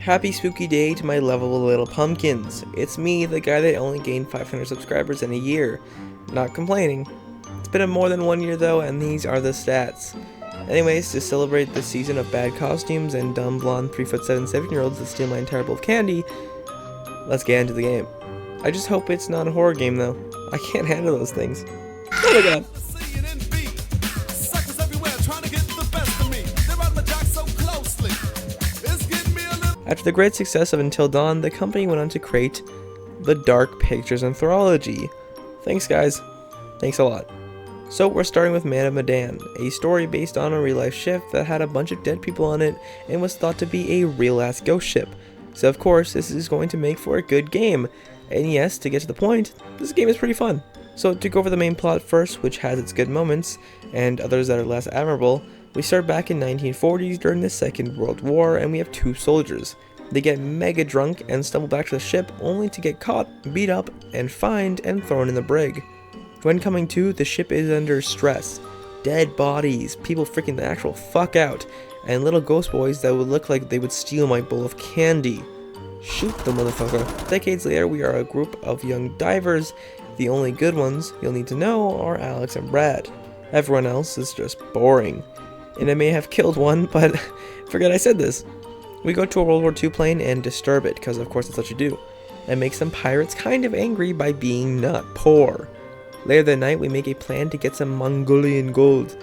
Happy spooky day to my lovable little pumpkins. It's me, the guy that only gained 500 subscribers in a year. Not complaining. It's been more than 1 year though, and these are the stats. Anyways, to celebrate this season of bad costumes and dumb blonde 3'7" 7-year-olds that steal my entire bowl of candy, let's get into the game. I just hope it's not a horror game though. I can't handle those things. Oh my god. After the great success of Until Dawn, the company went on to create the Dark Pictures Anthology. Thanks guys. Thanks a lot. So we're starting with Man of Medan, a story based on a real-life ship that had a bunch of dead people on it and was thought to be a real-ass ghost ship. So of course, this is going to make for a good game. And yes, to get to the point, this game is pretty fun. So to go over the main plot first, which has its good moments, and others that are less admirable, we start back in 1940s during the Second World War, and we have two soldiers. They get mega drunk and stumble back to the ship only to get caught, beat up, and fined and thrown in the brig. When coming to, the ship is under stress. Dead bodies, people freaking the actual fuck out, and little ghost boys that would look like they would steal my bowl of candy. Shoot the motherfucker. Decades later, we are a group of young divers. The only good ones you'll need to know are Alex and Brad. Everyone else is just boring. And I may have killed one, but forget I said this. We go to a World War II plane and disturb it, because of course that's what you do, and make some pirates kind of angry by being not poor. Later that night, we make a plan to get some Mongolian gold.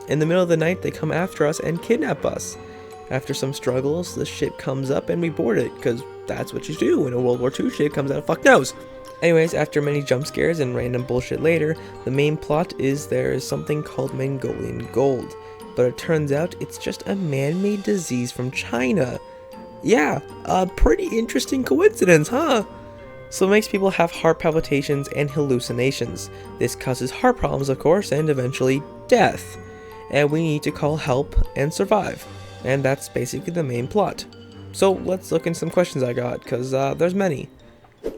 In the middle of the night, they come after us and kidnap us. After some struggles, the ship comes up and we board it, because that's what you do when a World War II ship comes out of fuck knows. Anyways, after many jump scares and random bullshit later, the main plot is there is something called Mongolian gold. But it turns out it's just a man-made disease from China. Yeah, a pretty interesting coincidence, huh? So it makes people have heart palpitations and hallucinations. This causes heart problems, of course, and eventually death. And we need to call help and survive. And that's basically the main plot. So let's look into some questions I got, because there's many.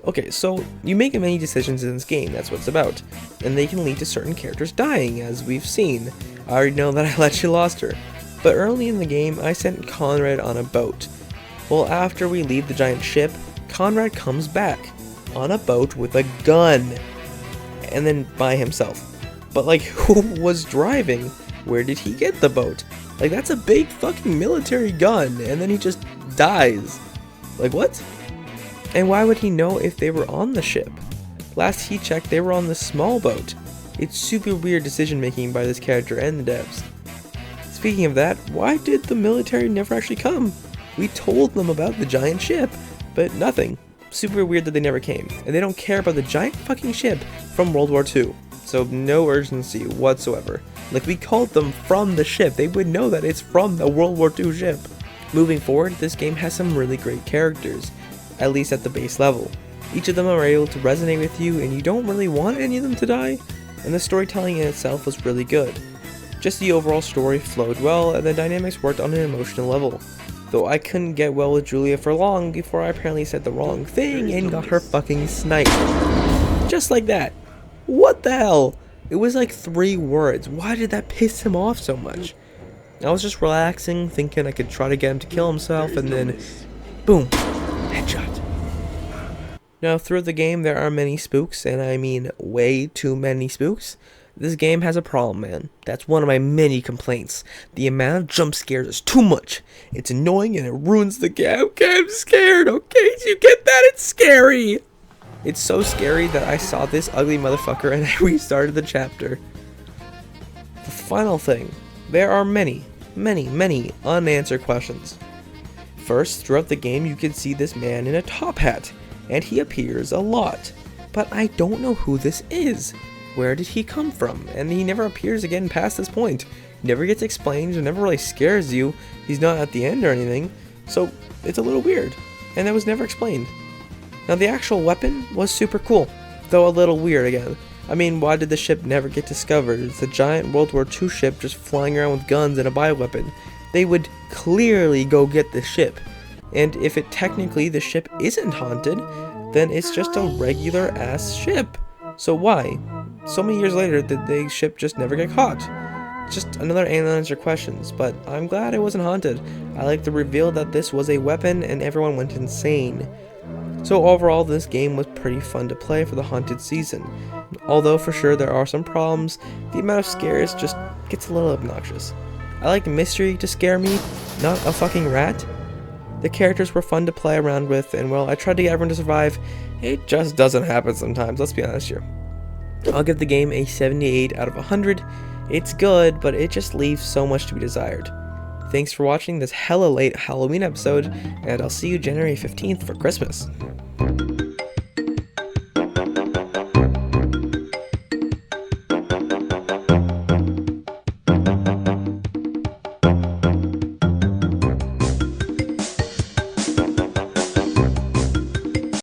Okay, so you make many decisions in this game, that's what it's about. And they can lead to certain characters dying, as we've seen. I already know that I let you lost her. But early in the game, I sent Conrad on a boat. Well, after we leave the giant ship, Conrad comes back on a boat with a gun. And then by himself. But like, who was driving? Where did he get the boat? Like, that's a big fucking military gun, and then he just dies. Like, what? And why would he know if they were on the ship? Last he checked, they were on the small boat. It's super weird decision making by this character and the devs. Speaking of that, why did the military never actually come? We told them about the giant ship, but nothing. Super weird that they never came, and they don't care about the giant fucking ship from World War II. So no urgency whatsoever. Like, we called them from the ship, they would know that it's from the World War II ship. Moving forward, this game has some really great characters, at least at the base level. Each of them are able to resonate with you, and you don't really want any of them to die. And the storytelling in itself was really good. Just the overall story flowed well, and the dynamics worked on an emotional level. Though I couldn't get well with Julia for long before I apparently said the wrong thing and got her fucking sniped. Just like that. What the hell? It was like 3 words. Why did that piss him off so much? I was just relaxing, thinking I could try to get him to kill himself, and then boom, headshot. Now, through the game, there are many spooks, and I mean way too many spooks. This game has a problem, man. That's one of my many complaints. The amount of jump scares is too much. It's annoying and it ruins the game. Okay, I'm scared. Okay, do you get that? It's scary. It's so scary that I saw this ugly motherfucker and I restarted the chapter. The final thing. There are many unanswered questions. First, throughout the game, you can see this man in a top hat. And he appears a lot, but I don't know who this is. Where did he come from? And he never appears again past this point. He never gets explained, and never really scares you. He's not at the end or anything, so it's a little weird, and that was never explained. Now, the actual weapon was super cool, though a little weird again. I mean, why did the ship never get discovered? It's a giant World War II ship just flying around with guns and a bioweapon. They would clearly go get the ship. And if it technically the ship isn't haunted, then it's just a regular ass ship. So why? So many years later did the ship just never get caught? just another unanswered questions, but I'm glad it wasn't haunted. I like the reveal that this was a weapon and everyone went insane. So overall, this game was pretty fun to play for the haunted season. Although for sure there are some problems, the amount of scares just gets a little obnoxious. I like mystery to scare me, not a fucking rat. The characters were fun to play around with, and while I tried to get everyone to survive, it just doesn't happen sometimes, let's be honest here. I'll give the game a 78 out of 100. It's good, but it just leaves so much to be desired. Thanks for watching this hella late Halloween episode, and I'll see you January 15th for Christmas.